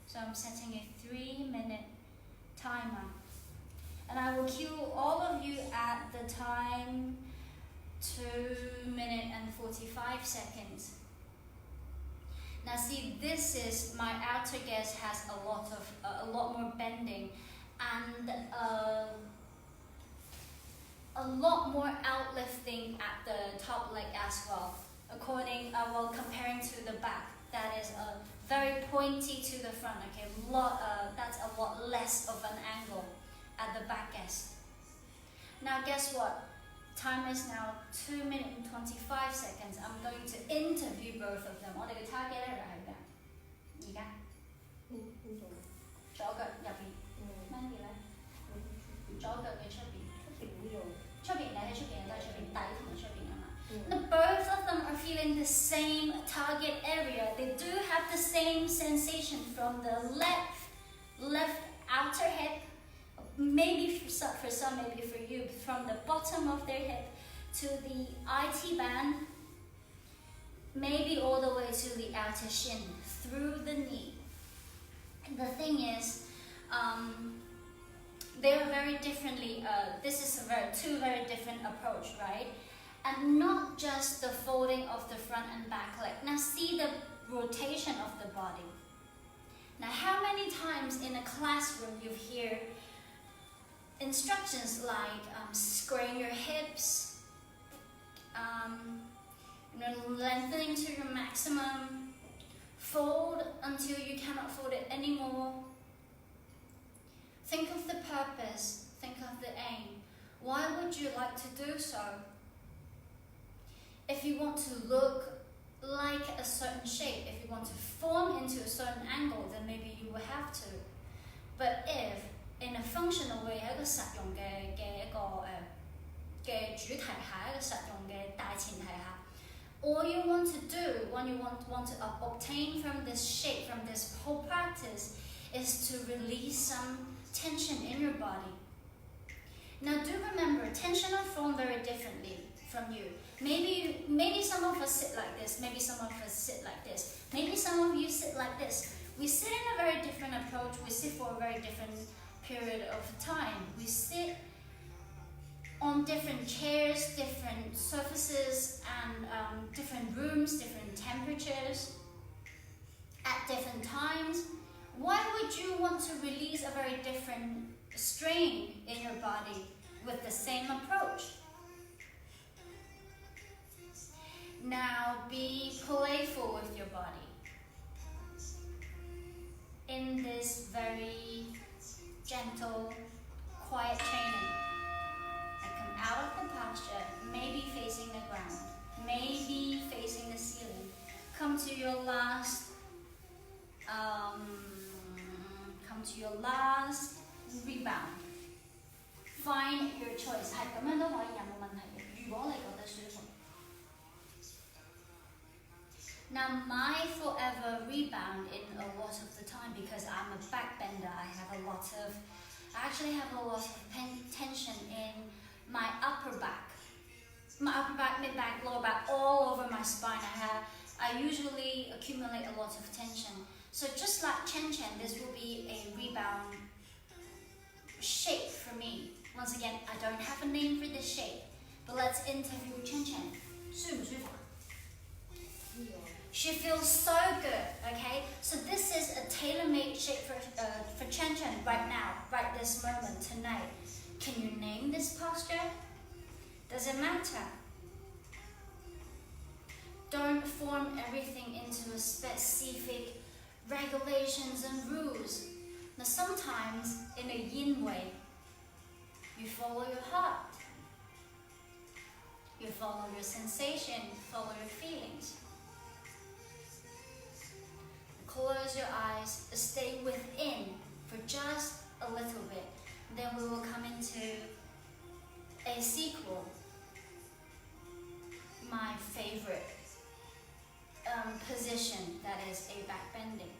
So I'm setting a 3-minute timer. And I will cue all of you at the time 2 minutes and 45 seconds. Now see, this is my outer guest has a lot more bending and a lot more outlifting at the top leg as well. Comparing to the back, that is very pointy to the front. Okay, that's a lot less of an angle at the back guest. Now guess what? Time is now 2 minutes and 25 seconds. I'm going to interview both of them. 我哋嘅 target area 係咩？而家左腳入邊 ，Mandy 咧？左腳嘅出邊。出邊你喺出邊都係出邊，底同埋出邊啊嘛。Now both of them are feeling the same target area. They do have the same sensation from the left outer hip. Maybe for some, maybe for you, from the bottom of their hip to the IT band, maybe all the way to the outer shin, through the knee. And the thing is, they are very differently, this is two very different approach, right? And not just the folding of the front and back leg. Now see the rotation of the body. Now how many times in a classroom you hear instructions like squaring your hips, lengthening to your maximum, fold until you cannot fold it anymore. Think of the purpose, think of the aim. Why would you like to do so? If you want to look like a certain shape, if you want to form into a certain angle, then maybe you will have to. But if in a functional way 喺一個實用嘅主題下，一個實用嘅大前提下 all you want to do, what you want to obtain from this shape, from this whole practice, is to release some tension in your body. Now do remember, tension are formed very differently from you. Maybe some of us sit like this, maybe some of us sit like this, maybe some of you sit like this. We sit in a very different approach, we sit for a very different period of time. We sit on different chairs, different surfaces, and different rooms, different temperatures, at different times. Why would you want to release a very different strain in your body with the same approach? Now be playful with your body in this very gentle, quiet training. And come out of the posture, maybe facing the ground, maybe facing the ceiling. Come to your last rebound. Find your choice. 係咁樣都可以，有冇問題嘅？如果你覺得舒服。Now my forever rebound in a lot of the time, because I'm a backbender, I actually have a lot of tension in my upper back, mid back, lower back, all over my spine. I usually accumulate a lot of tension. So just like Chen Chen, this will be a rebound shape for me. Once again, I don't have a name for this shape, but let's interview Chen Chen. 舒唔舒服？ She feels so good, okay? So this is a tailor-made shape for Chen Chen right now, right this moment, tonight. Can you name this posture? Does it matter? Don't form everything into a specific regulations and rules. Now sometimes, in a yin way, you follow your heart. You follow your sensation, you follow your feelings. Close your eyes, stay within for just a little bit. Then we will come into a sequel, my favorite position, that is a back bending.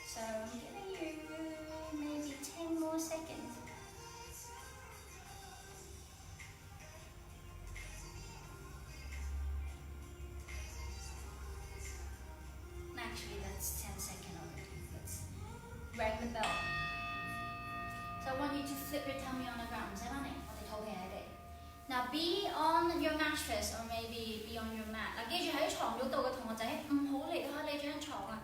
So I'm giving you maybe 10 more seconds. Actually, that's 10 seconds already. Let's ring the bell. So I want you to flip your tummy on the ground. Now be on your mattress or maybe be on your mat. 嗱，記住喺床嗰度嘅同學仔唔好離開你張床啊！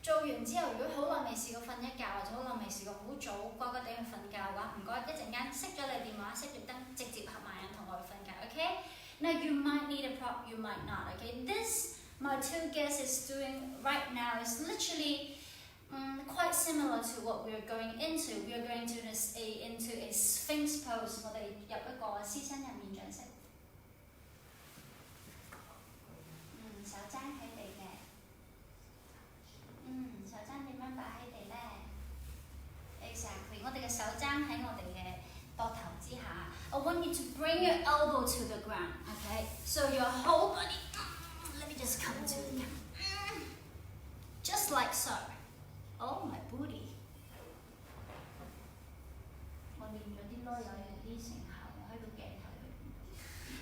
做完之後，如果好耐未試過瞓一覺，或者好耐未試過好早乖乖地去瞓覺嘅話，唔該一陣間熄咗你電話，熄咗燈，直接合埋眼同我去瞓覺。Okay? Now you might need a prop, you might not. Okay? This my two guests is doing right now is literally quite similar to what we're going into. We are going to into a Sphinx pose. 我哋入一個獅身人面像式。手踭喺地嘅。手踭點樣擺喺地呢 ？Exactly. 我哋嘅手踭喺我哋嘅膊頭之下。I want you to bring your elbow to the ground. Okay. So your whole body. Let me just come to the camera. Just like so. Oh, my booty. 我練咗啲囉柚有啲成效，我喺個鏡頭裏邊。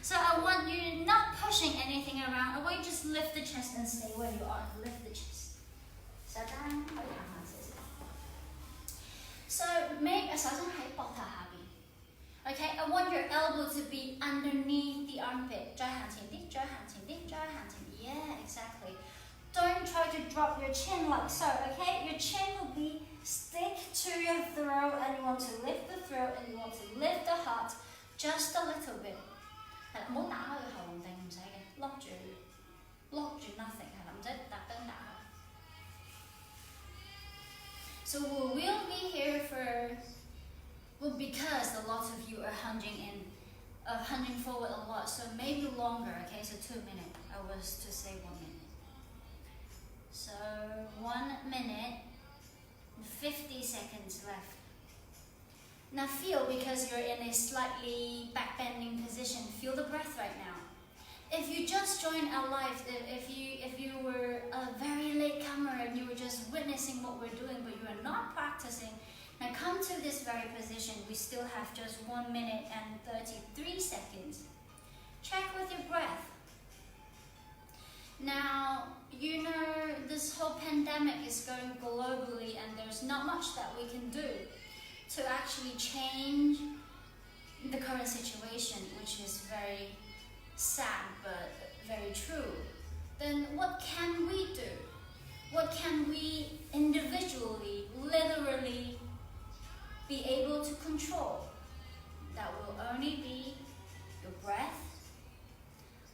So I want you not pushing anything around. I want you just lift the chest and stay where you are. Lift the chest. 手踭可以行下少少。So make 手踭喺膊頭下邊。Okay, I want your elbow to be underneath the armpit. 再行前啲，再行前啲，再行前啲。Yeah, exactly. Don't try to drop your chin like so, okay? Your chin will be stick to your throat, and you want to lift the throat and you want to lift the heart just a little bit. 係啦，唔好打開個喉嚨定唔使嘅，lock 住 nothing 係啦，唔使特登打開。So we will be here for, well, because a lot of you are hunging forward a lot, so maybe longer, okay? So 2 minutes. I was to say 1 minute. So 1 minute, 50 seconds left. Now feel, because you're in a slightly back-bending position, feel the breath right now. If you just joined our live, if you were a very late comer and you were just witnessing what we're doing, but you are not practicing, now come to this very position, we still have just 1 minute and 33 seconds. Check with your breath. Now, you know this whole pandemic is going globally and there's not much that we can do to actually change the current situation, which is very sad but very true. Then what can we do? What can we individually, literally be able to control? That will only be your breath,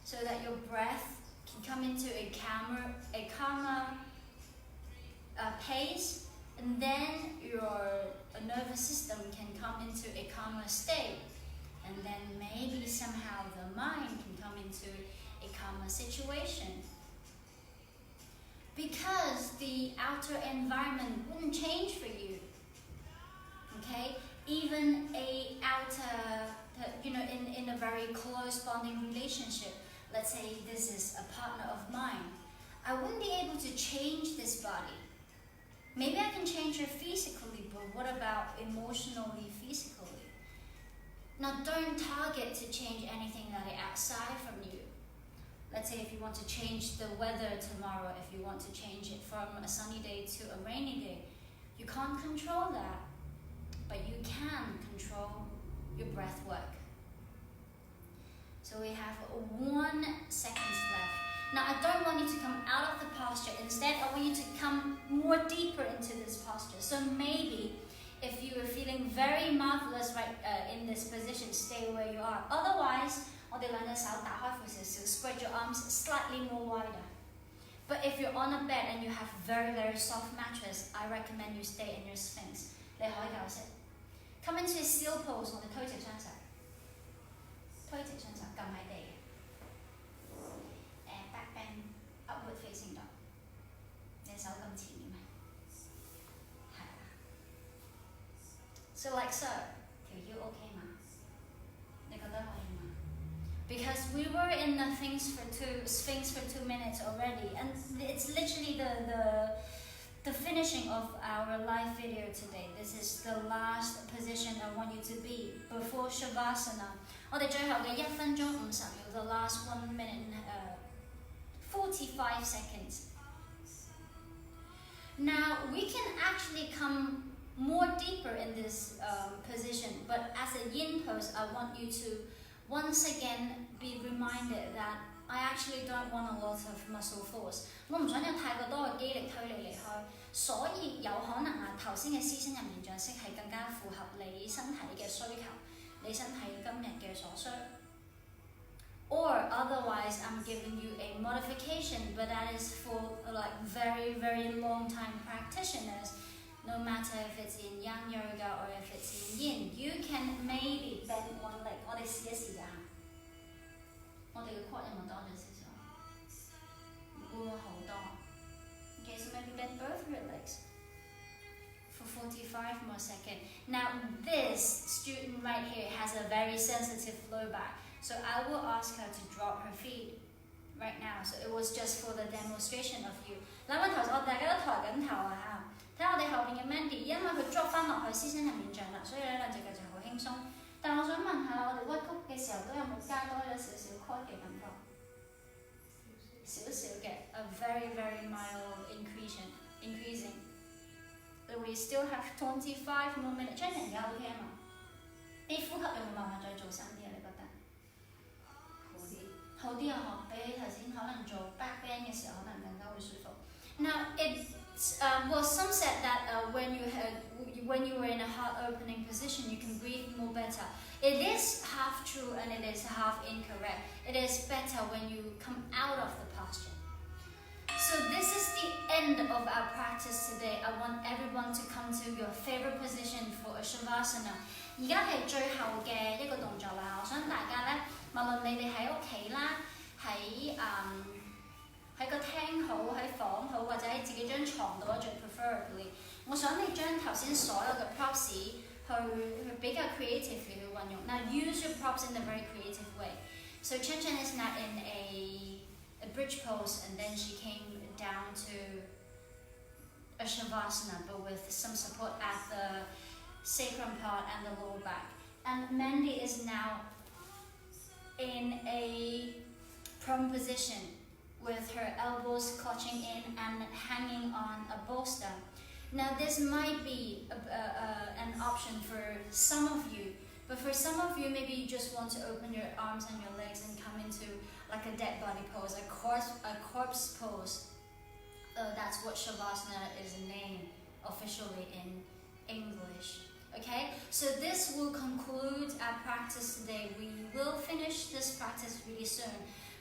so that your breath can come into a calmer pace, and then your nervous system can come into a calmer state, and then maybe somehow the mind can come into a calmer situation. Because the outer environment wouldn't change for you, okay? Even a outer, in a very close bonding relationship, let's say this is a partner of mine, I wouldn't be able to change this body. Maybe I can change her physically, but what about emotionally, physically? Now, don't target to change anything that is outside from you. Let's say if you want to change the weather tomorrow, if you want to change it from a sunny day to a rainy day, you can't control that, but you can control your breath work. So we have 1 second left. Now, I don't want you to come out of the posture. Instead, I want you to come more deeper into this posture. So maybe if you are feeling very marvelous in this position, stay where you are. Otherwise, 我哋兩隻手打開闊少少 spread your arms slightly more wider. But if you're on a bed and you have very, very soft mattress, I recommend you stay in your Sphinx. 你可以休息。Come into a still pose， 我哋推直雙手，撳喺地嘅。Back bend upward facing dog。你手咁前面咪？係啦。So like so， 條腰 OK 嘛？你覺得可以嘛？ Because we were in the Sphinx for 2 minutes already, and it's literally the finishing of our live video today. This is the last position I want you to be before Shavasana. 我哋最後嘅1分鐘50秒 the last 1 minute and 45 seconds. Now we can actually come more deeper in this position, but as a yin pose, I want you to once again be reminded that I actually don't want a lot of muscle force. 我唔想有太過多嘅肌力推你離開，所以有可能頭先嘅獅身人面像式係更加符合你身體嘅需求，你身體今日嘅所需。Or otherwise, I'm giving you a modification, but that is for like very, very long time practitioners. No matter if it's in yang yoga or if it's in yin, you can maybe bend one leg. 我哋試一試㗎。我哋嘅 quad 有冇多咗少少？會唔會好多？ Okay, so maybe bend both your legs for 45 more seconds. Now this student right here has a very sensitive low back, so I will ask her to drop her feet right now. So it was just for the demonstration of you. 嗱，我大家都抬緊頭啊嚇。睇下我哋後邊嘅 Mandy， 因為佢 drop 翻落去獅身人面像啦，所以咧兩隻腳就好輕鬆。但我想問下，我哋屈曲嘅時候都有冇加多咗少少 quad 嘅感覺？少少嘅 ，a very very mild increasing. We still have 25 more minutes. 張成而家 OK 啊嘛？你呼吸有冇辦法再做深啲啊？你覺得？好啲啊！比起頭先可能做 back bend 嘅時候，可能更加會舒服。Now well, some said that when you were in a heart opening position, you can breathe more better. It is half true and it is half incorrect. It is better when you come out of the posture. So this is the end of our practice today. I want everyone to come to your favorite position for a Shavasana. 而家係最後嘅一個動作啦，我想大家咧，無論你哋喺屋企啦，喺個廳好，喺房好，或者喺自己張床度最 preferably， 我想你將頭先所有嘅 props 去比較 creative 去運用。Now use your props in a very creative way. So Chen Chen is now in a bridge pose, and then she came down to a Shavasana, but with some support at the sacrum part and the lower back. And Mandy is now in a prone position with her elbows clutching in and hanging on a bolster. Now this might be an option for some of you, but for some of you, maybe you just want to open your arms and your legs and come into like a dead body pose, a corpse pose. That's what Shavasana is named officially in English. Okay, so this will conclude our practice today. We will finish this practice really soon.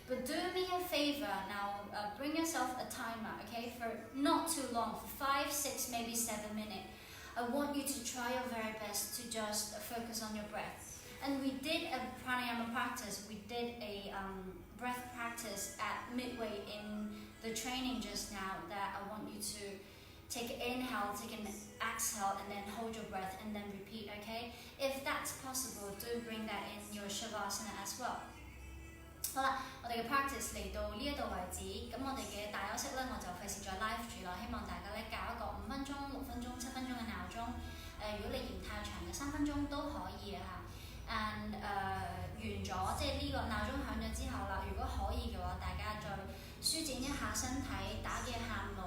But do me a favor now, bring yourself a timer, okay, for not too long, for 5, 6, maybe 7 minutes. I want you to try your very best to just focus on your breath. And we did a pranayama practice, we did a breath practice at midway in the training just now that I want you to take an inhale, take an exhale, and then hold your breath and then repeat, okay? If that's possible, do bring that in your Shavasana as well. 好啦，我哋嘅 practice 嚟到呢一度為止，咁我哋嘅大休息咧，我就費事再 live 住啦。希望大家咧校一個5分鐘、6分鐘、7分鐘嘅鬧鐘。如果你嫌太長嘅3分鐘都可以嚇。And 完咗，即係呢個鬧鐘響咗之後啦，如果可以嘅話，大家再舒展一下身體，打幾下喊路，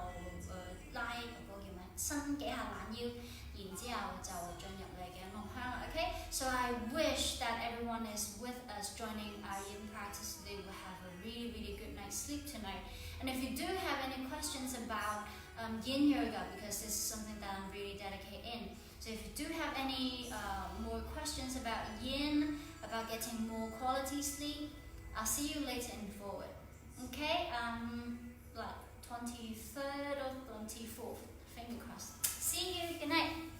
拉嗰個叫咩？伸幾下懶腰，然之後就進入你嘅夢鄉啦。Okay? So I wish that everyone is with us joining our yin practice today will have a really, really good night's sleep tonight. And if you do have any questions about yin yoga, because this is something that I'm really dedicated in, so if you do have any more questions about yin, about getting more quality sleep, I'll see you later in forward. Okay? Like 23rd or 24th, finger crossed. See you. Good night.